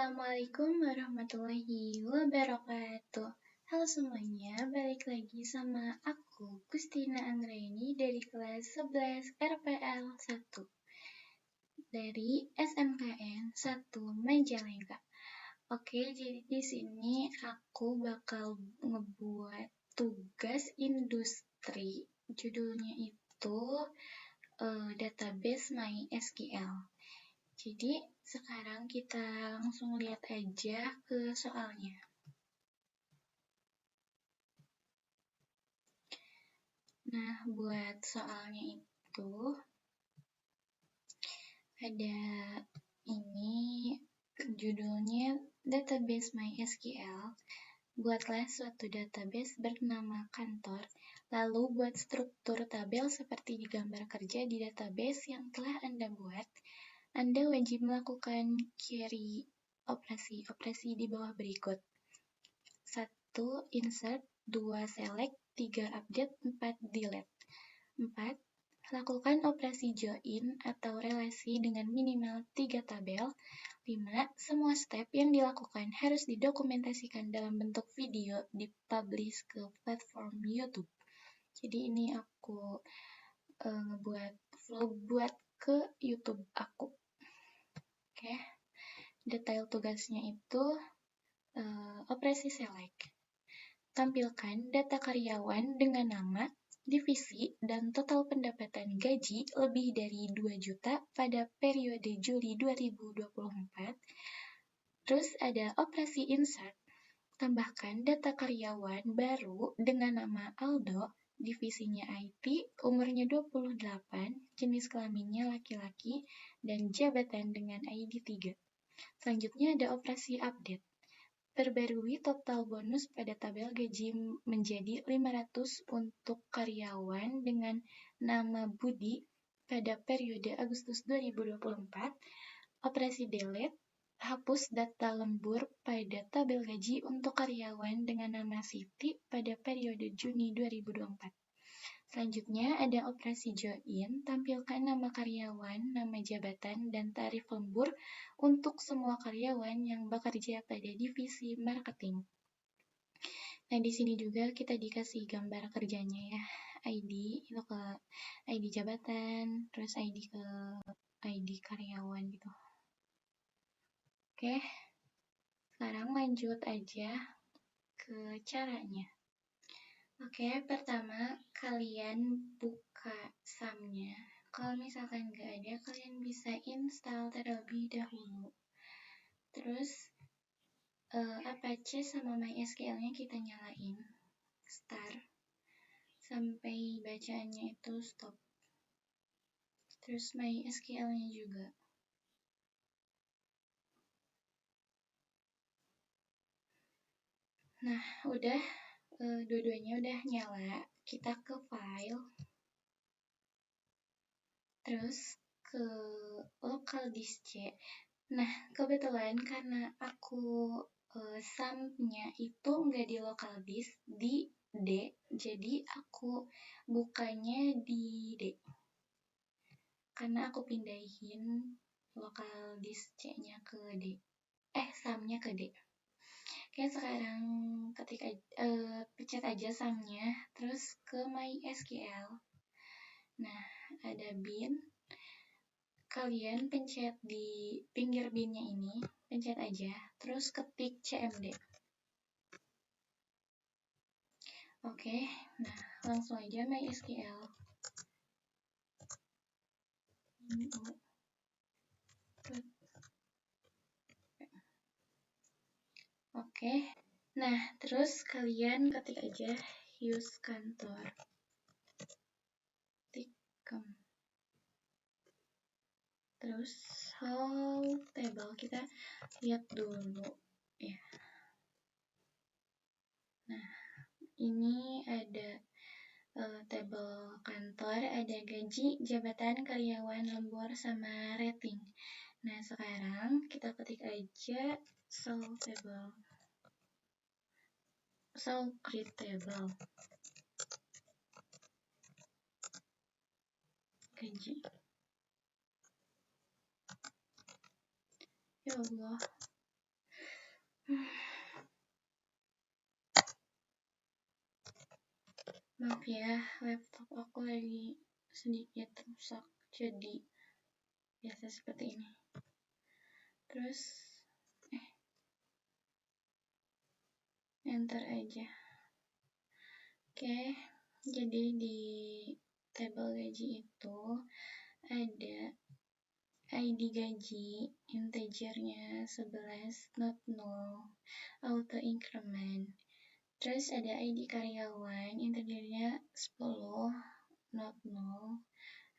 Assalamualaikum warahmatullahi wabarakatuh. Halo semuanya, balik lagi sama aku, Gustina Anggraini dari kelas 11 RPL 1 dari SMKN 1 Majalengka. Oke, jadi di sini aku bakal ngebuat tugas industri. Judulnya itu Database MySQL. Jadi sekarang kita langsung lihat aja ke soalnya. Nah, buat soalnya itu ada ini judulnya Database MySQL. Buatlah suatu database bernama kantor, lalu buat struktur tabel seperti di gambar kerja di database yang telah Anda buat. Anda wajib melakukan query operasi di bawah berikut. 1. Insert, 2. Select, 3. Update, 4. Delete. 4. Lakukan operasi join atau relasi dengan minimal 3 tabel. 5. Semua step yang dilakukan harus didokumentasikan dalam bentuk video dipublish ke platform YouTube. Jadi ini aku ngebuat vlog buat ke YouTube aku. Oke. Detail tugasnya itu operasi select. Tampilkan data karyawan dengan nama, divisi, dan total pendapatan gaji lebih dari 2 juta pada periode Juli 2024. Terus ada operasi insert. Tambahkan data karyawan baru dengan nama Aldo, divisinya IT, umurnya 28, jenis kelaminnya laki-laki, dan jabatan dengan ID 3. Selanjutnya ada operasi update. Perbarui total bonus pada tabel gaji menjadi 500 untuk karyawan dengan nama Budi pada periode Agustus 2024. Operasi delete. Hapus data lembur pada tabel gaji untuk karyawan dengan nama Siti pada periode Juni 2024. Selanjutnya ada operasi join, tampilkan nama karyawan, nama jabatan, dan tarif lembur untuk semua karyawan yang bekerja pada divisi marketing. Nah, di sini juga kita dikasih gambar kerjanya ya, ID itu ke ID jabatan, terus ID ke ID karyawan gitu. Oke, sekarang lanjut aja ke caranya. Oke, pertama kalian buka SAM-nya. Kalau misalkan nggak ada, kalian bisa install terlebih dahulu. Terus Apache sama MySQL-nya kita nyalain start sampai bacaannya itu stop. Terus MySQL-nya juga. Nah, udah dua-duanya udah nyala. Kita ke file. Terus ke local disk C. Nah, kebetulan karena aku SAM-nya itu nggak di local disk, di D, jadi aku bukanya di D. Karena aku pindahin local disk C-nya ke D. SAM-nya ke D. Oke, sekarang pencet aja SAM-nya, terus ke MySQL. Nah, ada bin. Kalian pencet di pinggir binnya ini, pencet aja, terus ketik cmd. Oke, nah langsung aja MySQL. Oke, nah terus kalian ketik aja use kantor. Terus whole table kita lihat dulu ya. Nah, ini ada tabel kantor, ada gaji, jabatan, karyawan, lembur, sama rating. Nah, sekarang kita ketik aja Soul create table. Gaji. Ya Allah. Maaf ya, laptop aku lagi sedikit rusak, jadi biasa seperti ini. Terus, enter aja. Oke, jadi di tabel gaji itu ada ID gaji, integernya 11, not null, auto increment. Terus ada ID karyawan, integernya 10, not null.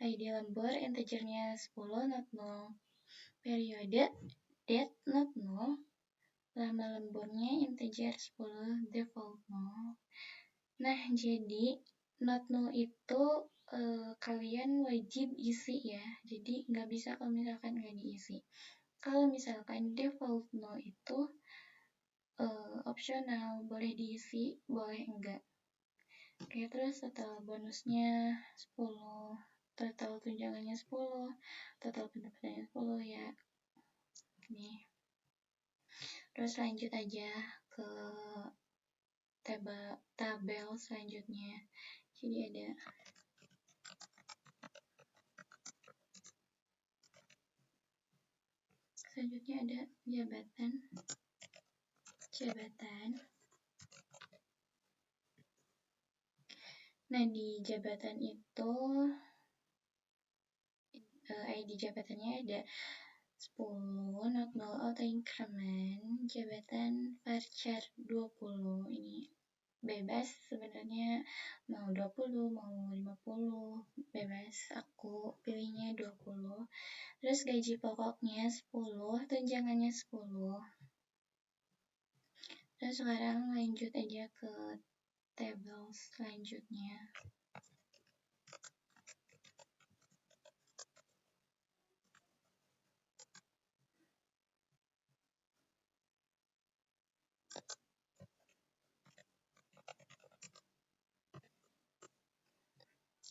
ID lembur, integernya 10, not null. Periode, date, not null. Lama lemburnya integer 10, default null. Nah, jadi not null itu kalian wajib isi ya. Jadi nggak bisa kalau misalkan nggak diisi. Kalau misalkan default null itu opsional, boleh diisi, boleh enggak. Oke, terus total bonusnya 10, total tunjangannya 10, total pendapatannya 10 ya. Nih. Terus lanjut aja ke tabel selanjutnya. Jadi ada selanjutnya ada jabatan. Nah, di jabatan itu ID jabatannya ada 10, not null, auto increment, jabatan varchar 20. Ini bebas sebenarnya, mau 20, mau 50, bebas. Aku pilihnya 20. Terus gaji pokoknya 10, tunjangannya 10. Terus sekarang lanjut aja ke tabel selanjutnya.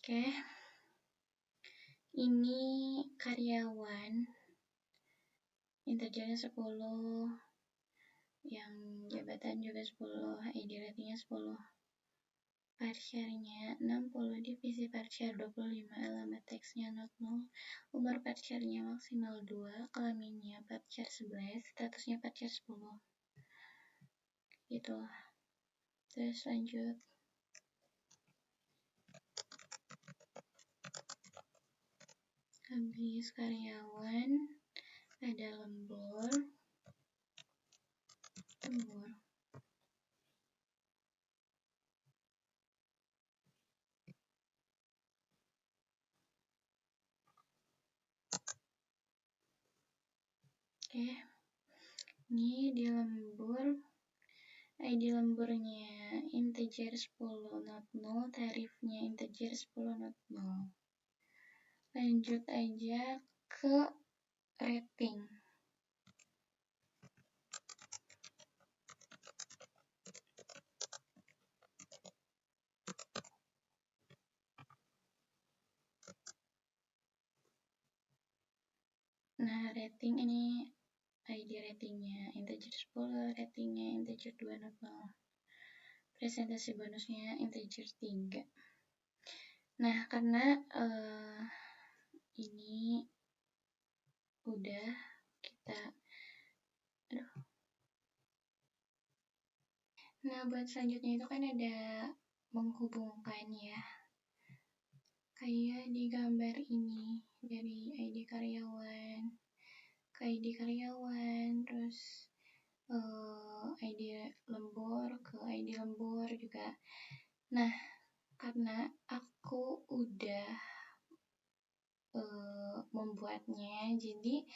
Oke. Ini karyawan, integernya 10, yang jabatan juga 10, ID ratingnya 10. Parsyarnya 60, divisi parsyar 25, alamat teksnya not null, umur parsyarnya maksimal 2, kelaminnya parsyar 11, statusnya parsyar 10. Gitu. Terus lanjut. Habis karyawan, ada lembur. Oke. Ini di lembur, ID lemburnya integer 10, not null, tarifnya integer 10, not null. Lanjut aja ke rating. Nah, rating ini ID ratingnya integer 10, ratingnya integer 2, not null. Presentasi bonusnya integer 3. Nah, karena ini udah kita Nah, buat selanjutnya itu kan ada menghubungkan ya. Kayak di gambar ini, dari ID karyawan ke ID karyawan, terus ID lembur ke ID lembur juga. Nah, karena aku udah membuatnya, jadi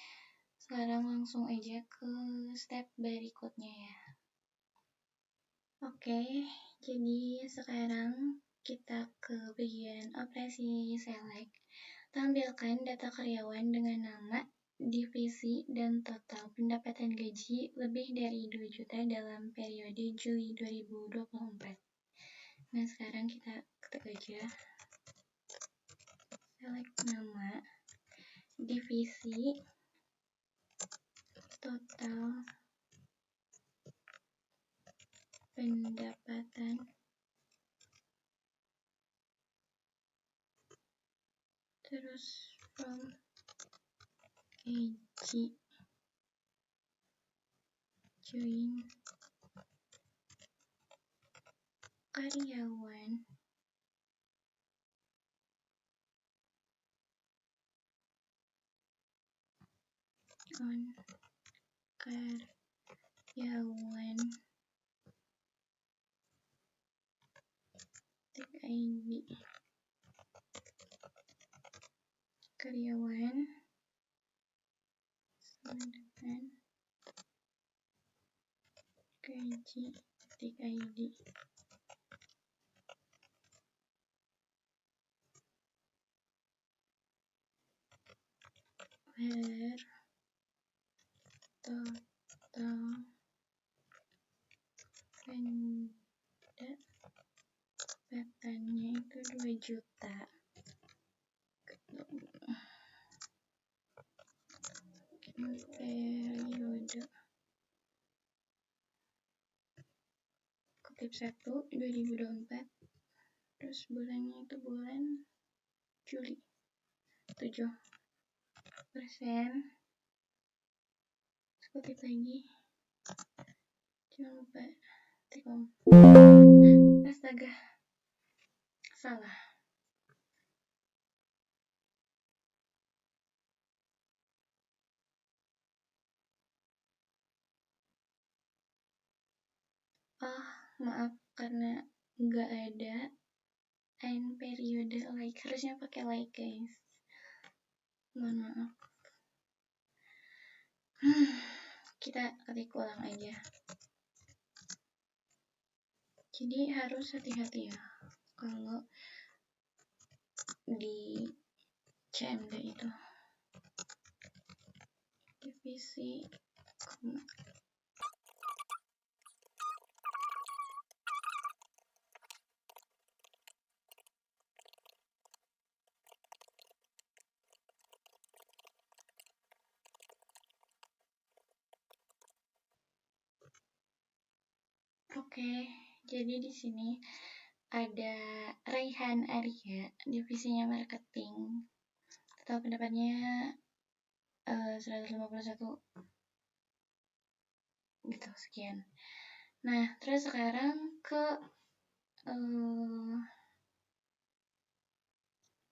sekarang langsung aja ke step berikutnya ya. Oke, jadi sekarang kita ke bagian operasi select. Tampilkan data karyawan dengan nama, divisi, dan total pendapatan gaji lebih dari 2 juta dalam periode Juli 2024. Nah, sekarang kita ketik aja select nama, divisi, total pendapatan terus from gaji join karyawan on karyawan .id karyawan sama dengan gaji.id where total pendapatannya itu 2 juta. Periode kutip 1 2024, terus bulannya itu bulan Juli 7%. Kutip lagi, jangan lupa tikom. Astaga, salah. Oh, maaf karena nggak ada end periode like, harusnya pakai like guys, mohon maaf. Kita ketik ulang aja. Jadi harus hati-hati ya kalau di CMD itu divisi koma. Oke, jadi di sini ada Raihan Arya, divisinya marketing. Total pendapatnya 151 gitu, sekian. Nah, terus sekarang ke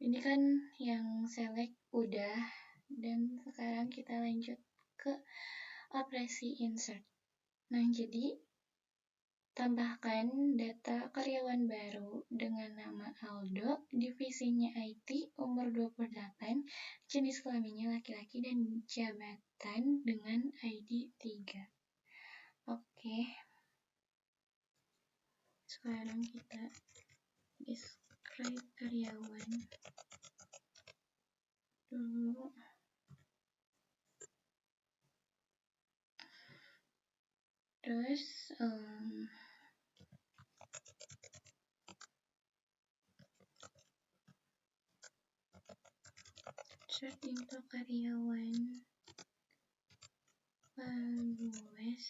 ini kan yang select udah, dan sekarang kita lanjut ke operasi insert. Nah, jadi tambahkan data karyawan baru dengan nama Aldo, divisinya IT, umur 28, jenis kelaminnya laki-laki, dan jabatan dengan ID 3. Oke. Sekarang kita describe karyawan dulu. Terus search untuk karyawan bagus.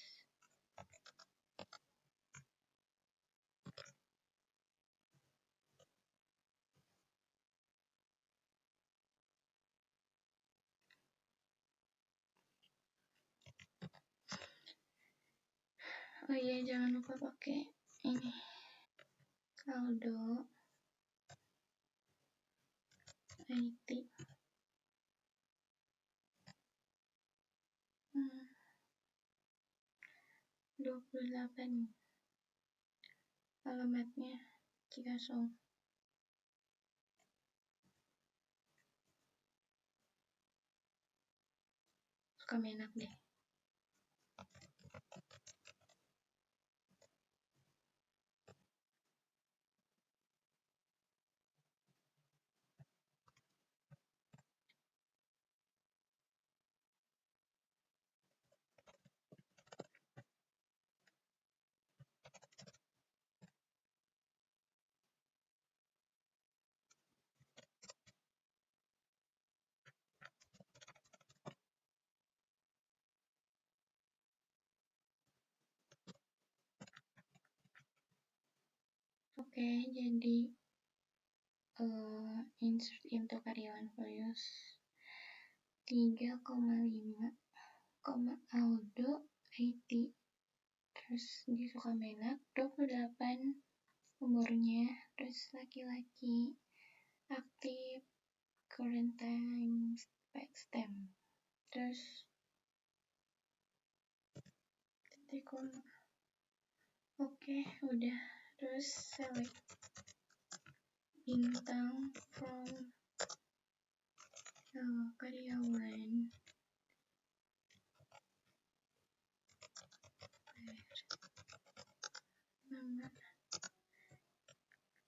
Oh iya, jangan lupa pakai ini Aldo IT. 28 alamatnya Cikasong. Suka menak deh. Oke, jadi insert into karyawan values 3,5, Aldo IT, terus dia suka menak, 28 umurnya, terus laki-laki, aktif, current time, stem, terus titik koma. Oke, udah. Terus select bintang from karyawan, nama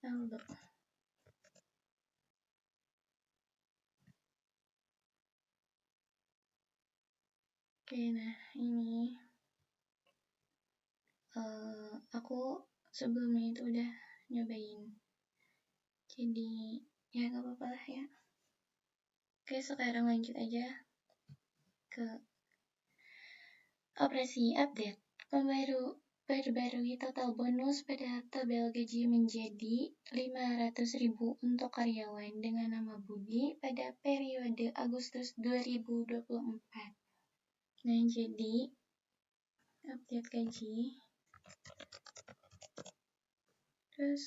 Aldo. Oke, nah ini aku sebelumnya itu udah nyobain, jadi ya gak apa-apa lah ya. Oke, sekarang lanjut aja ke operasi update. Perbarui total bonus pada tabel gaji menjadi 500.000 untuk karyawan dengan nama Budi pada periode Agustus 2024. Nah, jadi update gaji. Terus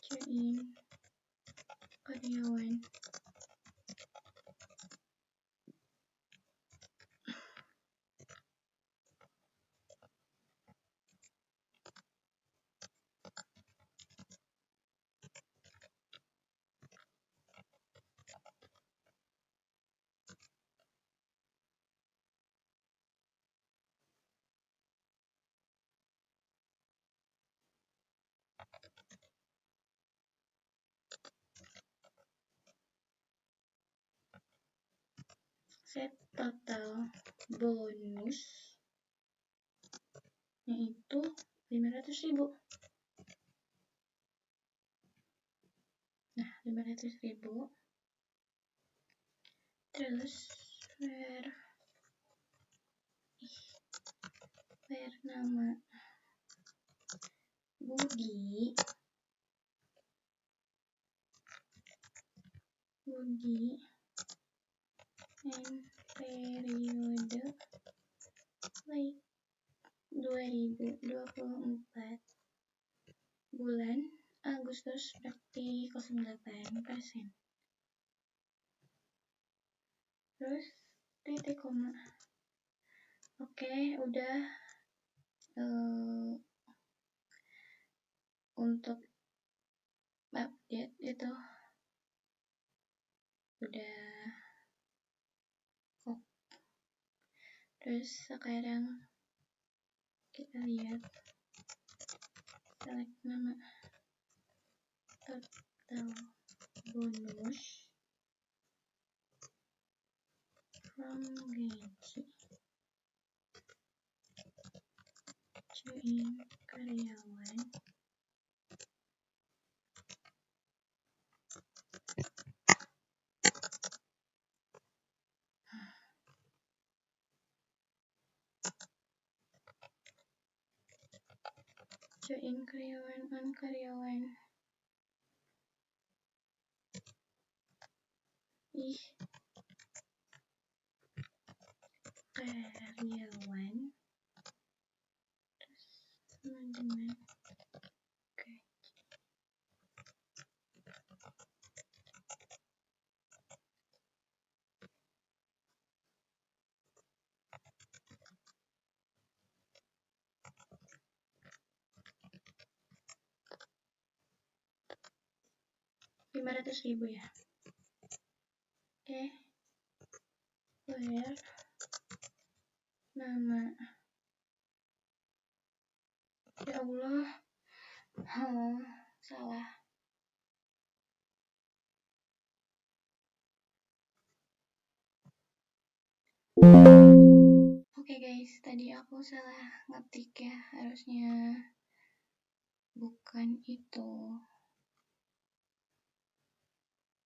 join karyawan. Set total bonus yaitu 500.000. Nah, 500.000. Terus where nama Budi and periode like 2024 bulan Agustus berarti 08%. Terus titik koma. Oke, udah. Untuk update itu udah kok. Terus sekarang kita lihat select nama total bonus from gaji, join karyawan, join karyawan on karyawan. Karyawan terus teman-teman. Oke. $500.000 ya. Oke. Where nama, ya Allah, salah. Oke guys, tadi aku salah ngetik ya, harusnya bukan itu.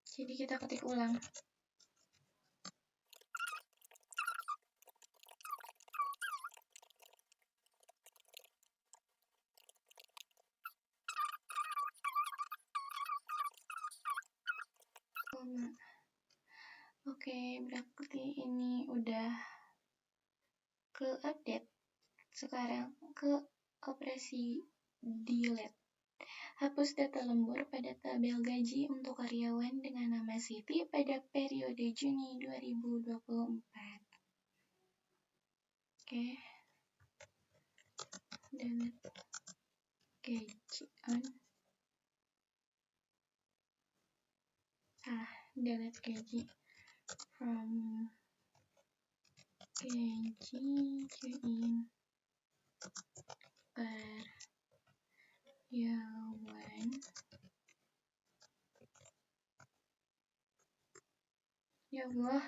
Jadi kita ketik ulang. Oke, berarti ini udah ke update. Sekarang ke operasi delete. Hapus data lembur pada tabel gaji untuk karyawan dengan nama Siti pada periode Juni 2024. Oke. Delete gaji on. Delete gaji from gaji join karyawan. Ya Allah.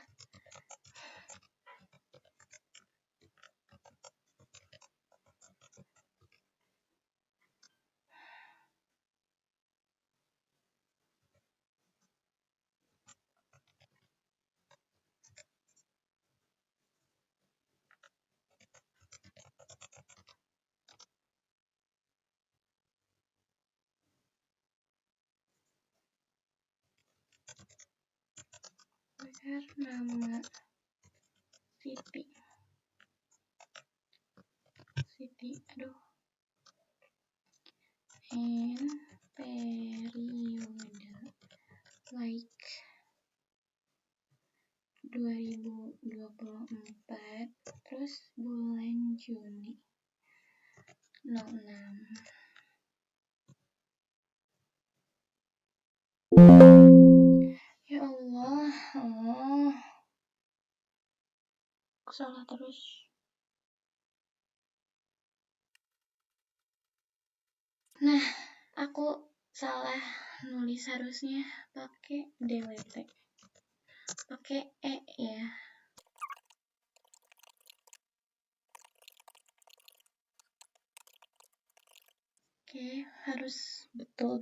Nama Siti, aduh, and periode like 2024 terus bulan Juni 06. Ya Allah, aku salah terus. Nah, aku salah nulis, harusnya pakai delete, pakai E ya. Oke, harus betul.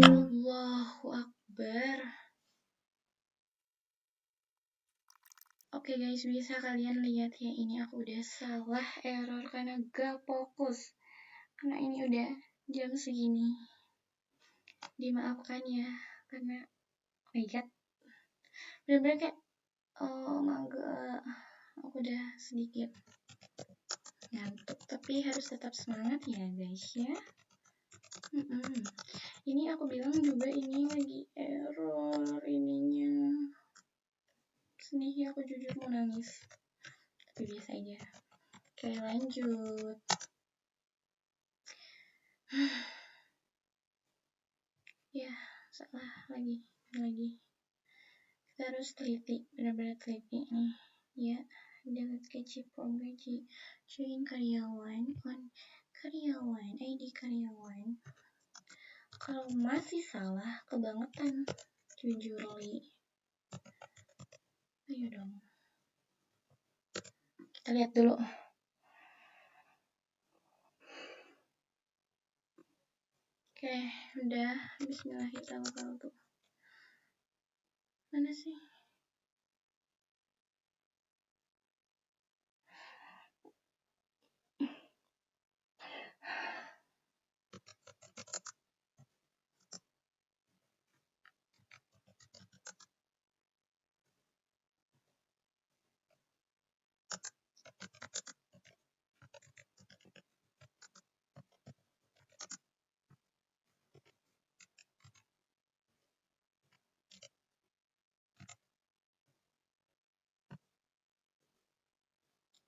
Allahu Akbar. Oke guys, bisa kalian lihat ya, ini aku udah salah, error karena gak fokus. Karena ini udah jam segini. Dimaafkan ya, karena oh my god, bener-bener kayak oh my god, aku udah sedikit ngantuk, tapi harus tetap semangat ya guys ya. Ini aku bilang juga ini lagi error ininya. Sedih, aku jujur mau nangis, tapi biasa aja. Oke, lanjut. Ya, salah lagi. Kita harus teliti, benar-benar teliti nih. Ya, delete gaji from gaji, join karyawan on karyawan, ID karyawan. Kalau masih salah, kebangetan, jujur li. Ayo dong. Kita lihat dulu. Oke, udah. Bismillahirrahmanirrahim. Mana sih?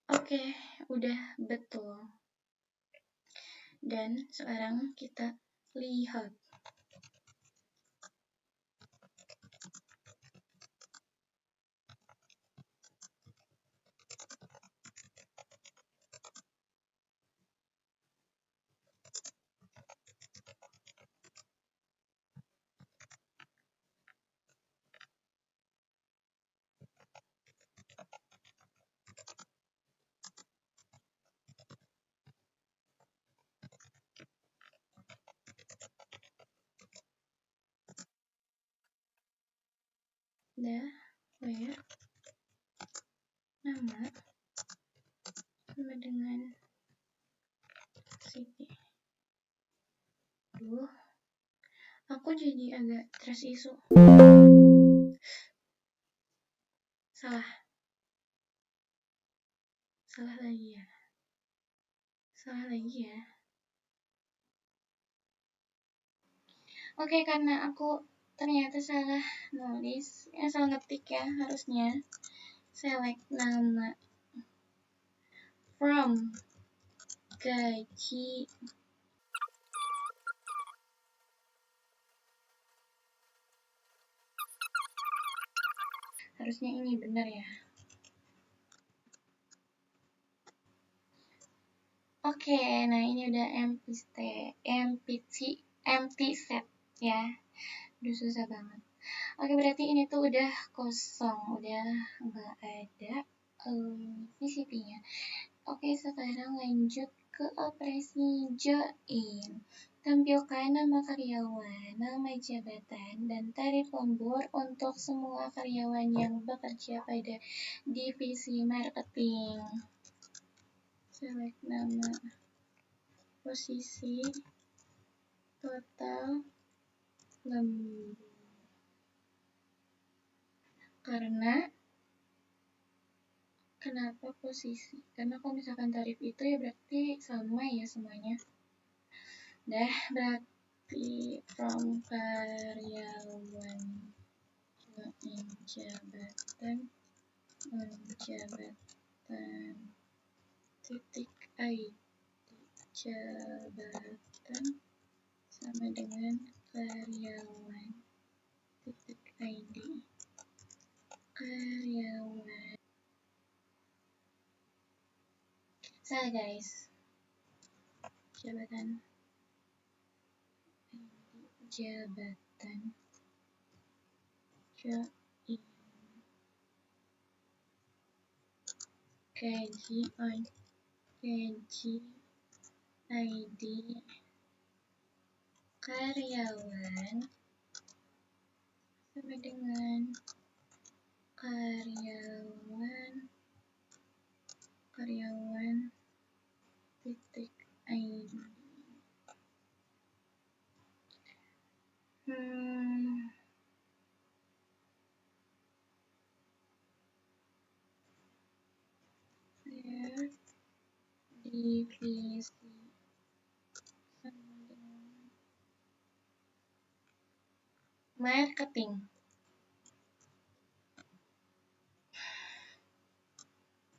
Oke, udah betul. Dan sekarang kita lihat. Where nama sama dengan City. Aku jadi agak trust isu. Salah lagi ya. Oke, karena aku ternyata salah nulis, salah ngetik ya, harusnya select nama from gaji. Harusnya ini benar ya. Oke, nah ini udah empty set ya. Udah susah banget. Oke, berarti ini tuh udah kosong, udah nggak ada VCP-nya. Oke, sekarang lanjut ke operasi join. Tampilkan nama karyawan, nama jabatan, dan tarif lembur untuk semua karyawan yang bekerja pada divisi marketing. Select nama, posisi, total, lembur. Kenapa posisi? Karena kalau misalkan tarif itu ya berarti sama ya semuanya. Berarti from karyawan jabatan titik ID jabatan sama dengan karyawan titik ID karyawan. Salah guys, jabatan gaji ID karyawan sama dengan karyawan titik ID. Divisi marketing.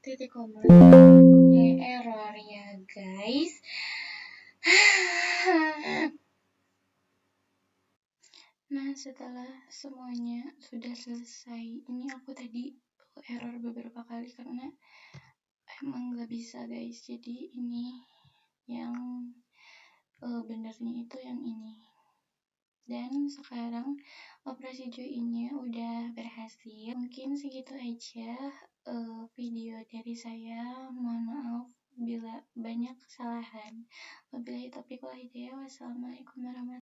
Titik koma. Oke, error ya guys. Nah, setelah semuanya sudah selesai, ini aku tadi error beberapa kali karena emang gak bisa guys. Jadi ini yang benernya itu yang ini. Dan sekarang operasi joinnya udah berhasil. Mungkin segitu aja video dari saya. Mohon maaf bila banyak kesalahan. Wabillahi taufiq wal hidayah. Wassalamualaikum warahmatullahi wabarakatuh.